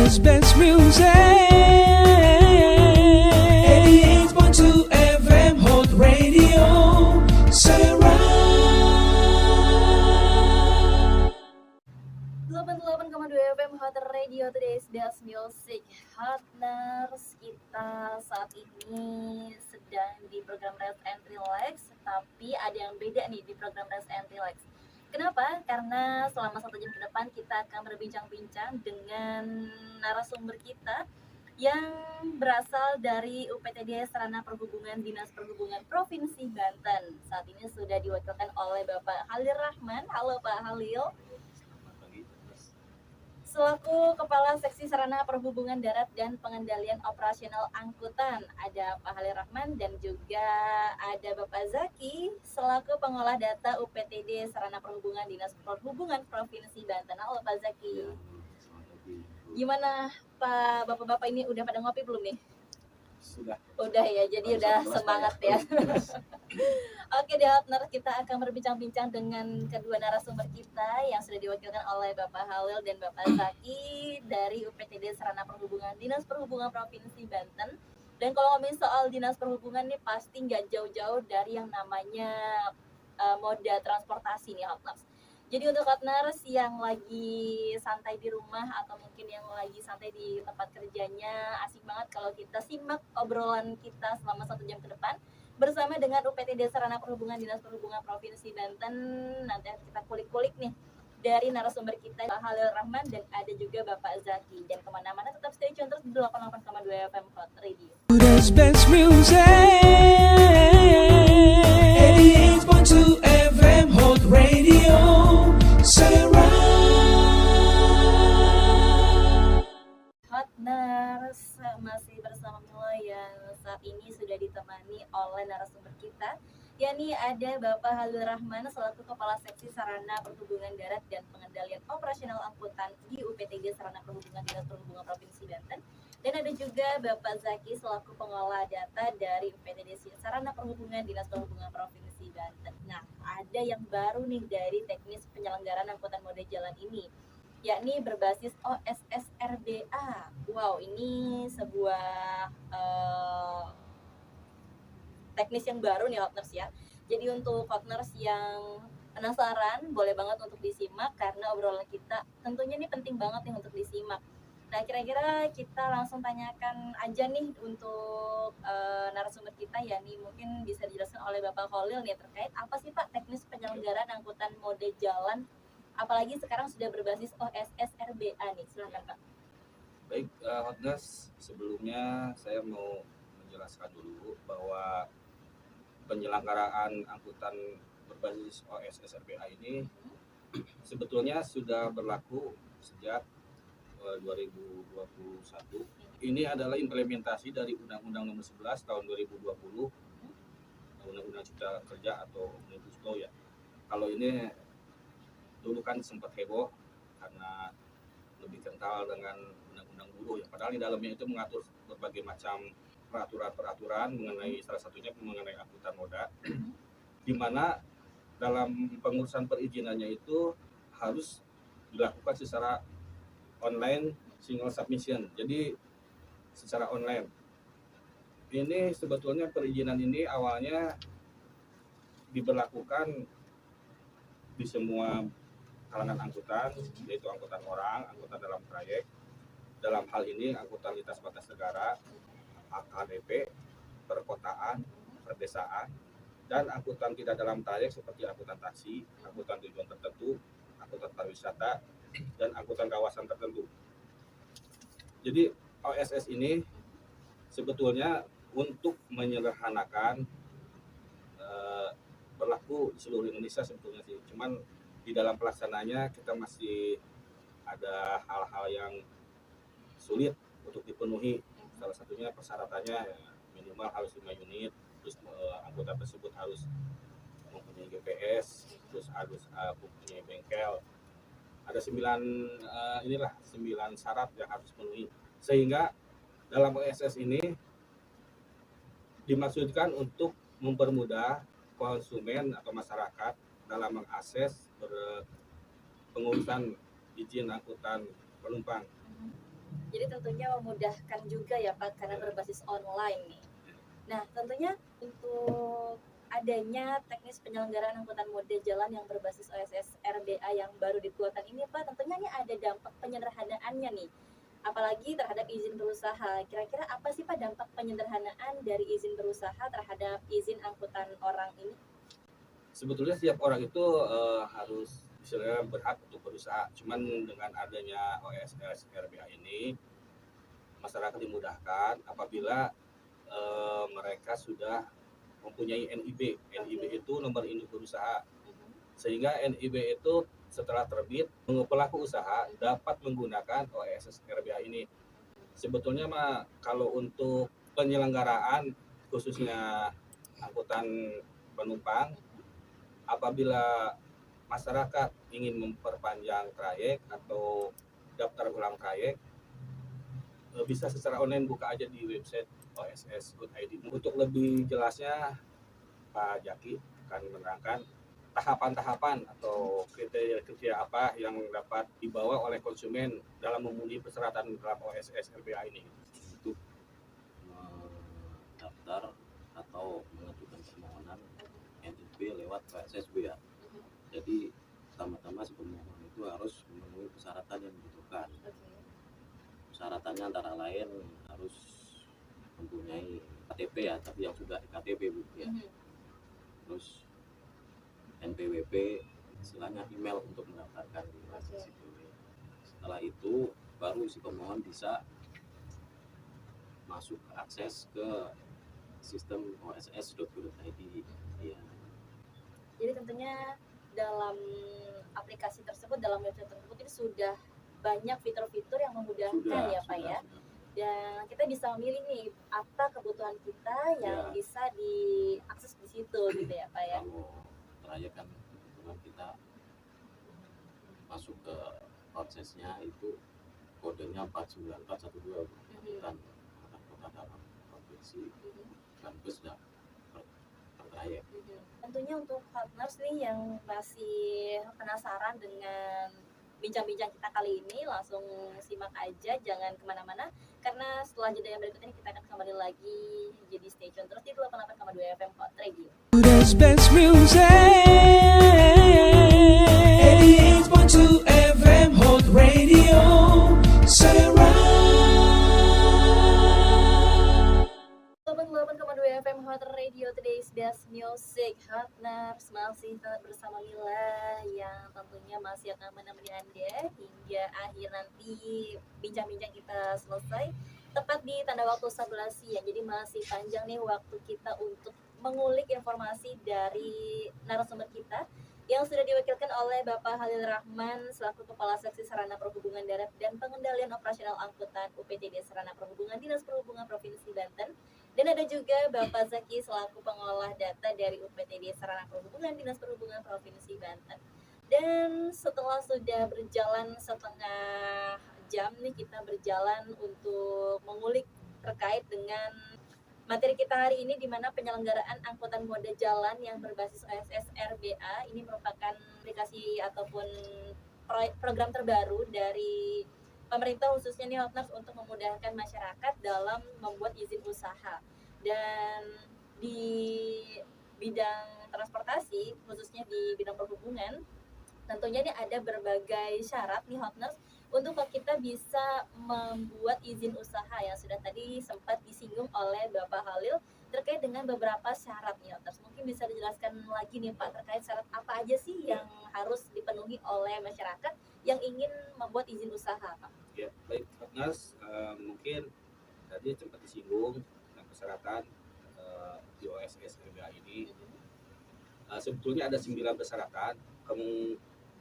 Today's best music 88.2 FM Hot Radio Serang 88,2 FM Hot Radio. Today's best music Hotners. Kita saat ini sedang di program Rest and Relax, tapi ada yang beda nih di program Rest and Relax. Kenapa? Karena selama 1 jam ke depan kita akan berbincang-bincang dengan narasumber kita yang berasal dari UPTD Sarana Perhubungan Dinas Perhubungan Provinsi Banten. Saat ini sudah diwakilkan oleh Bapak Halil Rahman. Halo Pak Halil. Selaku Kepala Seksi Sarana Perhubungan Darat dan Pengendalian Operasional Angkutan, ada Pak Halil Rahman dan juga ada Bapak Zaki selaku Pengolah Data UPTD Sarana Perhubungan Dinas Perhubungan Provinsi Banten. Halo Pak Zaki. Gimana Pak, Bapak-bapak ini udah pada ngopi belum nih? Udah ya, jadi udah semangat ya. Oke deh, Hotner, kita akan berbincang-bincang dengan kedua narasumber kita yang sudah diwakilkan oleh Bapak Halil dan Bapak Zaki dari UPTD Sarana Perhubungan Dinas Perhubungan Provinsi Banten. Dan kalau ngomongin soal Dinas Perhubungan nih pasti nggak jauh-jauh dari yang namanya moda transportasi nih, Hotner. Jadi untuk Hotners yang lagi santai di rumah atau mungkin yang lagi santai di tempat kerjanya, asik banget kalau kita simak obrolan kita selama 1 jam ke depan bersama dengan UPTD Sarana Perhubungan Dinas Perhubungan Provinsi Banten. Nanti kita kulik-kulik nih dari narasumber kita Pak Halil Rahman dan ada juga Bapak Zaki. Dan kemana-mana tetap stay tune terus di 88,2 FM Hot Radio. Today's best music 88.2 FM Hot Radio Serang. Hotners, masih bersama Mila yang saat ini sudah ditemani oleh narasumber kita, yakni ada Bapak Halil Rahman selaku Kepala Seksi Sarana Perhubungan Darat dan Pengendalian Operasional Angkutan di UPTD Sarana Perhubungan Dinas Perhubungan Provinsi Banten, dan ada juga Bapak Zaki selaku Pengolah Data dari UPTD Sarana Perhubungan Dinas Perhubungan Provinsi Banten. Nah, ada yang baru nih dari teknis penyelenggaraan angkutan moda jalan ini, yakni berbasis OSS RBA. Wow, ini sebuah teknis yang baru nih Hotners ya. Jadi untuk Hotners yang penasaran, boleh banget untuk disimak karena obrolan kita tentunya ini penting banget nih untuk disimak. Nah, kira-kira kita langsung tanyakan aja nih untuk narasumber kita, yakni mungkin bisa dijelaskan oleh Bapak Khalil nih terkait apa sih Pak teknis penyelenggaraan angkutan moda jalan, apalagi sekarang sudah berbasis OSS RBA nih. Silakan Pak. Baik, Hotners, sebelumnya saya mau menjelaskan dulu bahwa penyelenggaraan angkutan berbasis OSS RBA ini sebetulnya sudah berlaku sejak 2021. Ini adalah implementasi dari Undang-Undang Nomor 11 Tahun 2020, Undang-Undang Cipta Kerja atau Omnibus Law ya. Kalau ini dulu kan sempat heboh karena lebih kental dengan undang-undang buruh ya. Padahal di dalamnya itu mengatur berbagai macam peraturan-peraturan mengenai, salah satunya mengenai angkutan moda, di mana dalam pengurusan perizinannya itu harus dilakukan secara online single submission. Jadi secara online. Ini sebetulnya perizinan ini awalnya diberlakukan di semua kalangan angkutan, yaitu angkutan orang, angkutan dalam trayek, dalam hal ini angkutan lintas batas negara, AKDP, perkotaan, perdesaan, dan angkutan tidak dalam trayek seperti angkutan taksi, angkutan tujuan tertentu, angkutan pariwisata, dan angkutan kawasan tertentu. Jadi OSS ini sebetulnya untuk menyederhanakan berlaku di seluruh Indonesia sebetulnya sih. Cuman di dalam pelaksananya kita masih ada hal-hal yang sulit untuk dipenuhi. Salah satunya persyaratannya minimal harus 5 unit, terus anggota tersebut harus mempunyai GPS, terus harus mempunyai bengkel. Ada 9 syarat yang harus dipenuhi. Sehingga dalam OSS ini dimaksudkan untuk mempermudah konsumen atau masyarakat dalam mengakses pengurusan izin angkutan penumpang. Jadi tentunya memudahkan juga ya Pak karena berbasis online nih. Nah, tentunya untuk adanya teknis penyelenggaraan angkutan moda jalan yang berbasis OSS RBA yang baru dikeluarkan ini Pak, tentunya ini ada dampak penyederhanaannya nih. Apalagi terhadap izin berusaha. Kira-kira apa sih Pak dampak penyederhanaan dari izin berusaha terhadap izin angkutan orang ini? Sebetulnya setiap orang itu harus istilahnya berhak untuk berusaha. Cuman dengan adanya OSS RBA ini, masyarakat dimudahkan apabila mereka sudah mempunyai NIB. NIB itu nomor induk berusaha. Sehingga NIB itu setelah terbit, pelaku usaha dapat menggunakan OSS RBA ini. Sebetulnya mah kalau untuk penyelenggaraan khususnya angkutan penumpang, apabila masyarakat ingin memperpanjang trayek atau daftar ulang trayek, bisa secara online buka aja di website OSS.id. Untuk lebih jelasnya, Pak Jaki akan menerangkan tahapan-tahapan atau kriteria-kriteria apa yang dapat dibawa oleh konsumen dalam memenuhi persyaratan dalam OSS RBA ini. Untuk daftar atau mengajukan permohonan NIB lewat PSSB ya. Jadi pertama-tama si pemohon itu harus memenuhi persyaratan yang dibutuhkan. Persyaratannya antara lain harus mempunyai KTP ya, tapi yang sudah KTP Bu ya. Terus NPWP, istilahnya email untuk mendaftarkan di PSSB. Setelah itu baru si pemohon bisa masuk akses ke sistem oss.go.id ya. Jadi tentunya dalam aplikasi tersebut, dalam website tersebut ini sudah banyak fitur-fitur yang memudahkan ya Pak ya. Dan kita bisa memilih nih apa kebutuhan kita yang bisa diakses di situ gitu ya Pak ya. Kalau trayek kan kebetulan kita masuk ke prosesnya itu kodenya 49412 bukan kota dalam provinsi dan bus dan per trayek. Tentunya untuk partners nih yang masih penasaran dengan bincang-bincang kita kali ini, langsung simak aja, jangan kemana-mana, karena setelah jeda yang berikut ini kita akan kembali lagi. Jadi stay tune terus di 88,2 FM Hot Radio. Today's best music. 88.2 FM Hot Radio. Sarah. 88,2 FM Hot Radio, today's best music. Hotners masih bersama Mila yang tentunya masih akan menemani Anda hingga akhir nanti bincang-bincang kita selesai tepat di tanda waktu 11 siang. Jadi masih panjang nih waktu kita untuk mengulik informasi dari narasumber kita yang sudah diwakilkan oleh Bapak Halil Rahman selaku Kepala Seksi Sarana Perhubungan Darat dan Pengendalian Operasional Angkutan UPTD Sarana Perhubungan Dinas Perhubungan Provinsi Banten. Dan ada juga Bapak Zaki selaku pengolah data dari UPTD Sarana Perhubungan Dinas Perhubungan Provinsi Banten. Dan setelah sudah berjalan setengah jam nih kita berjalan untuk mengulik terkait dengan materi kita hari ini, di mana penyelenggaraan angkutan moda jalan yang berbasis OSS RBA ini merupakan aplikasi ataupun program terbaru dari pemerintah khususnya nih Hotners untuk memudahkan masyarakat dalam membuat izin usaha. Dan di bidang transportasi khususnya di bidang perhubungan tentunya ini ada berbagai syarat nih Hotners untuk kita bisa membuat izin usaha yang sudah tadi sempat disinggung oleh Bapak Halil terkait dengan beberapa syarat nih Hotners. Mungkin bisa dijelaskan lagi nih Pak terkait syarat apa aja sih yang harus dipenuhi oleh masyarakat yang ingin membuat izin usaha Pak? Ya, baik Hotners, mungkin tadi sempat disinggung tentang persyaratan di OSS RBA ini. Sebetulnya ada 9 persyaratan.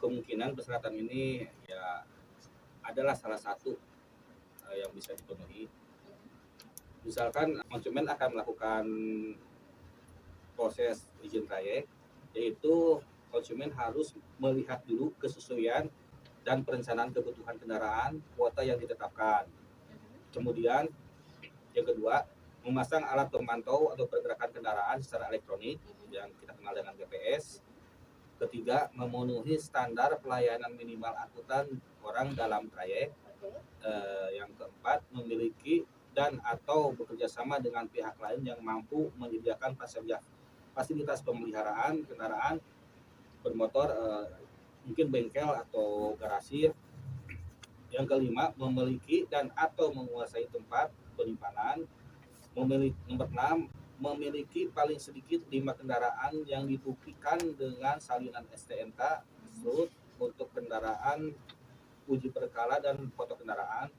Kemungkinan persyaratan ini ya adalah salah satu yang bisa dipenuhi. Misalkan konsumen akan melakukan proses izin trayek, yaitu konsumen harus melihat dulu kesesuaian dan perencanaan kebutuhan kendaraan kuota yang ditetapkan. Kemudian yang kedua, memasang alat pemantau atau pergerakan kendaraan secara elektronik yang kita kenal dengan GPS. Ketiga, memenuhi standar pelayanan minimal angkutan orang dalam trayek. Yang keempat, memiliki dan atau bekerja sama dengan pihak lain yang mampu menyediakan fasilitas pemeliharaan kendaraan bermotor, mungkin bengkel atau garasi. Yang kelima, memiliki dan atau menguasai tempat penyimpanan. Nomor 6, memiliki paling sedikit 5 kendaraan yang dibuktikan dengan salinan STNK untuk kendaraan, uji berkala dan foto kendaraan.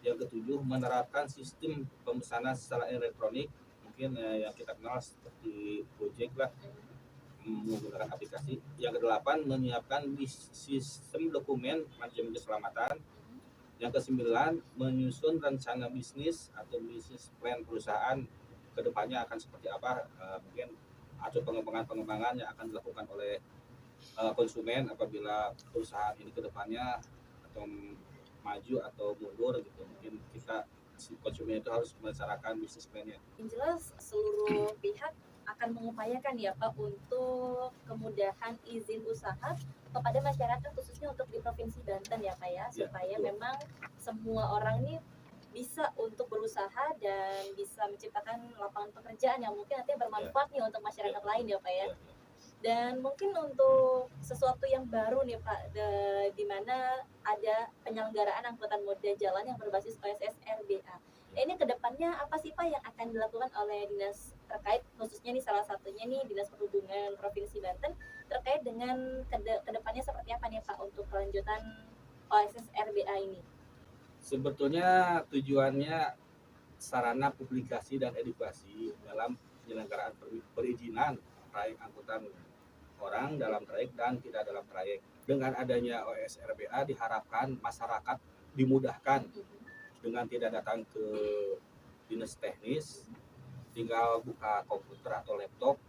Yang ketujuh, menerapkan sistem pemesanan secara elektronik, mungkin yang kita kenal seperti Gojek lah, menggunakan aplikasi. Yang kedelapan, menyiapkan sistem dokumen manajemen keselamatan. Yang kesembilan, menyusun rencana bisnis atau bisnis plan perusahaan kedepannya akan seperti apa, mungkin atau pengembangan yang akan dilakukan oleh konsumen apabila perusahaan ini kedepannya atau maju atau mundur gitu. Mungkin kita si konsumen itu harus merencanakan bisnis plan-nya. Yang jelas seluruh pihak akan mengupayakan ya Pak untuk kemudahan izin usaha kepada masyarakat khususnya untuk di Provinsi Banten ya Pak ya, supaya betul. memang semua orang ini bisa untuk berusaha dan bisa menciptakan lapangan pekerjaan yang mungkin nanti bermanfaat nih untuk masyarakat lain ya Pak ya. Dan mungkin untuk sesuatu yang baru nih Pak, di mana ada penyelenggaraan angkutan moda jalan yang berbasis OSS RBA. Nah, ini kedepannya apa sih Pak yang akan dilakukan oleh dinas terkait, khususnya nih salah satunya nih Dinas Perhubungan Provinsi Banten terkait dengan kedepannya seperti apa nih Pak untuk kelanjutan OSS RBA ini? Sebetulnya tujuannya sarana publikasi dan edukasi dalam penyelenggaraan perizinan trayek angkutan orang dalam trayek dan tidak dalam trayek. Dengan adanya OSS RBA diharapkan masyarakat dimudahkan dengan tidak datang ke dinas teknis, tinggal buka komputer atau laptop,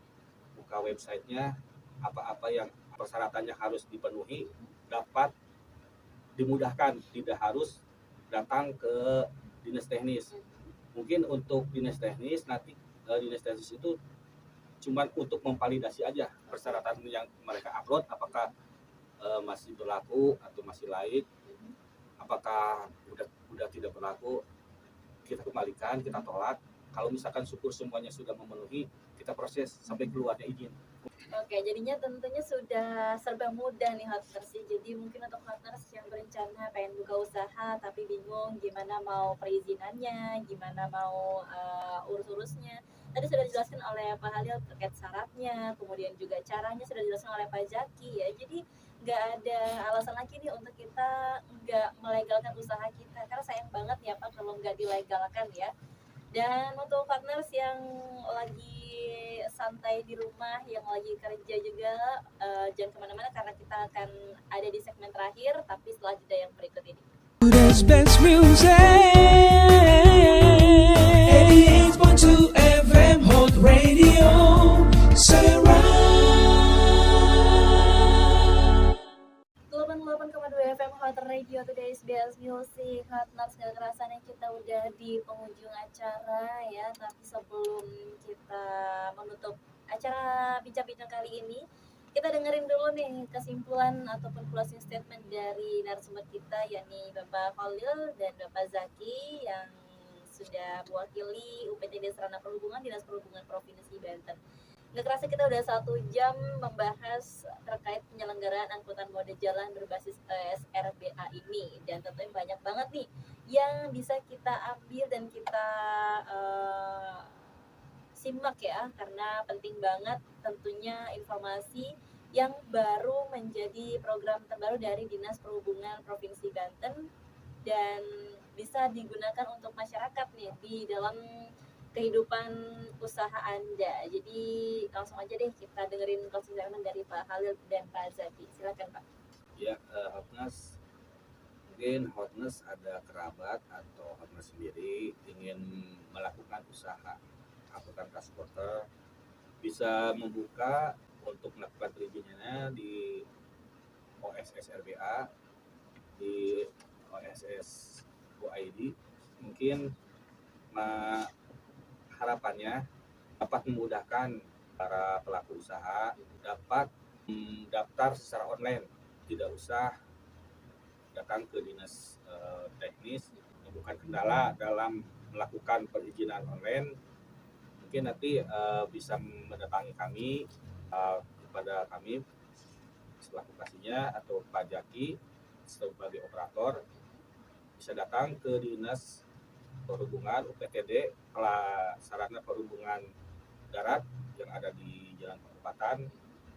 buka websitenya, apa-apa yang persyaratannya harus dipenuhi dapat dimudahkan, tidak harus datang ke dinas teknis. Mungkin untuk dinas teknis nanti dinas teknis itu cuma untuk memvalidasi aja persyaratan yang mereka upload, apakah masih berlaku atau masih laik, apakah udah tidak berlaku, kita kembalikan, kita tolak. Kalau misalkan syukur semuanya sudah memenuhi, kita proses sampai keluarnya izin. Oke, jadinya tentunya sudah serba mudah nih Hotners. Jadi mungkin untuk Hotners yang berencana pengen buka usaha tapi bingung gimana mau perizinannya, gimana mau urus-urusnya. Tadi sudah dijelaskan oleh Pak Halil terkait syaratnya, kemudian juga caranya sudah dijelaskan oleh Pak Zaki ya. Jadi nggak ada alasan lagi nih untuk kita nggak melegalkan usaha kita, karena sayang banget ya Pak kalau nggak dilegalkan ya. Dan untuk partners yang lagi santai di rumah, yang lagi kerja juga, jangan kemana-mana karena kita akan ada di segmen terakhir, tapi setelah jeda yang berikut ini. Today's best music. 88.2 FM Hot Radio. Surround. 88,2 FM Hot Radio, Today's Best Music. Hotners, gak kerasa nih kita udah di penghujung acara ya. Tapi sebelum kita menutup acara bincang-bincang kali ini, kita dengerin dulu nih kesimpulan ataupun closing statement dari narasumber kita, yakni Bapak Khalil dan Bapak Zaki yang sudah mewakili UPTD Sarana Perhubungan Dinas Perhubungan Provinsi Banten. Nggak kerasa kita udah 1 jam membahas terkait penyelenggaraan angkutan moda jalan berbasis SRBA ini, dan tentunya banyak banget nih yang bisa kita ambil dan kita simak ya, karena penting banget tentunya informasi yang baru menjadi program terbaru dari Dinas Perhubungan Provinsi Banten dan bisa digunakan untuk masyarakat nih di dalam kehidupan usaha Anda. Jadi langsung aja deh kita dengerin closing statement dari Pak Halil dan Pak Zaki. Silakan Pak. Ya, Hotness, mungkin Hotness ada kerabat atau Hotness sendiri ingin melakukan usaha angkutan transporter, bisa membuka untuk melakukan perizinannya di OSS RBA, di OSS UID. Mungkin harapannya dapat memudahkan para pelaku usaha dapat mendaftar secara online, tidak usah datang ke dinas teknis, bukan kendala dalam melakukan perizinan online, mungkin nanti bisa mendatangi kami kepada kami selaku kasihnya atau Pak Jaki sebagai operator, bisa datang ke Dinas Perhubungan UPTD Sarana Perhubungan Darat yang ada di Jalan Perempatan,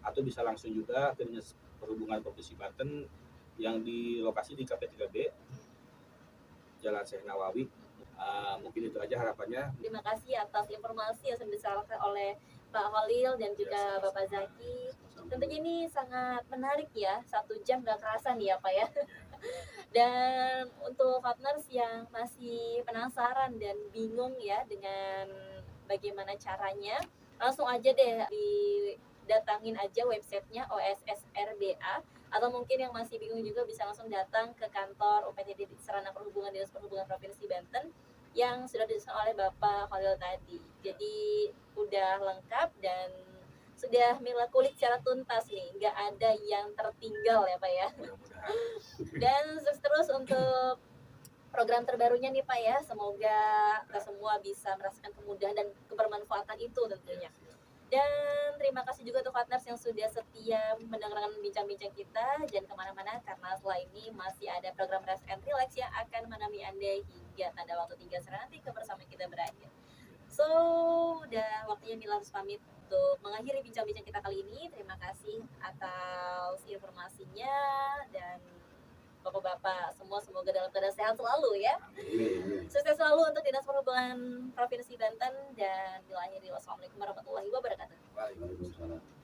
atau bisa langsung juga ke Dinas Perhubungan Provinsi Banten yang di lokasi di KP3B Jalan Syekh Nawawi. Mungkin itu aja harapannya. Terima kasih atas informasi yang sudah disampaikan oleh Pak Holil dan juga Bapak Zaki. Tentunya ini sangat menarik ya, 1 jam gak kerasa nih ya Pak ya. Dan untuk partners yang masih penasaran dan bingung ya dengan bagaimana caranya, langsung aja deh didatangin aja websitenya OSSRBA, atau mungkin yang masih bingung juga bisa langsung datang ke kantor UPTD Sarana Perhubungan Dinas Perhubungan Provinsi Banten yang sudah didesain oleh Bapak Holil tadi. Jadi udah lengkap dan sudah Mila kulik secara tuntas nih, nggak ada yang tertinggal ya Pak ya. Mudah-mudahan. Dan sukses terus untuk program terbarunya nih Pak ya. Semoga kita semua bisa merasakan kemudahan dan kebermanfaatan itu tentunya. Dan terima kasih juga untuk partners yang sudah setia mendengarkan bincang-bincang kita. Jangan kemana-mana karena setelah ini masih ada program Rest and Relax yang akan menemani Anda hingga tanda waktu 3 sore nanti kebersamaan kita berakhir. So, udah waktunya Mila harus pamit untuk mengakhiri bincang-bincang kita kali ini. Terima kasih atas informasinya dan Bapak-bapak semua semoga dalam keadaan sehat selalu ya. Sukses selalu untuk Dinas Perhubungan Provinsi Banten dan bila akhiri wassalamualaikum warahmatullahi wabarakatuh. Waalaikumsalam. Waalaikumsalam.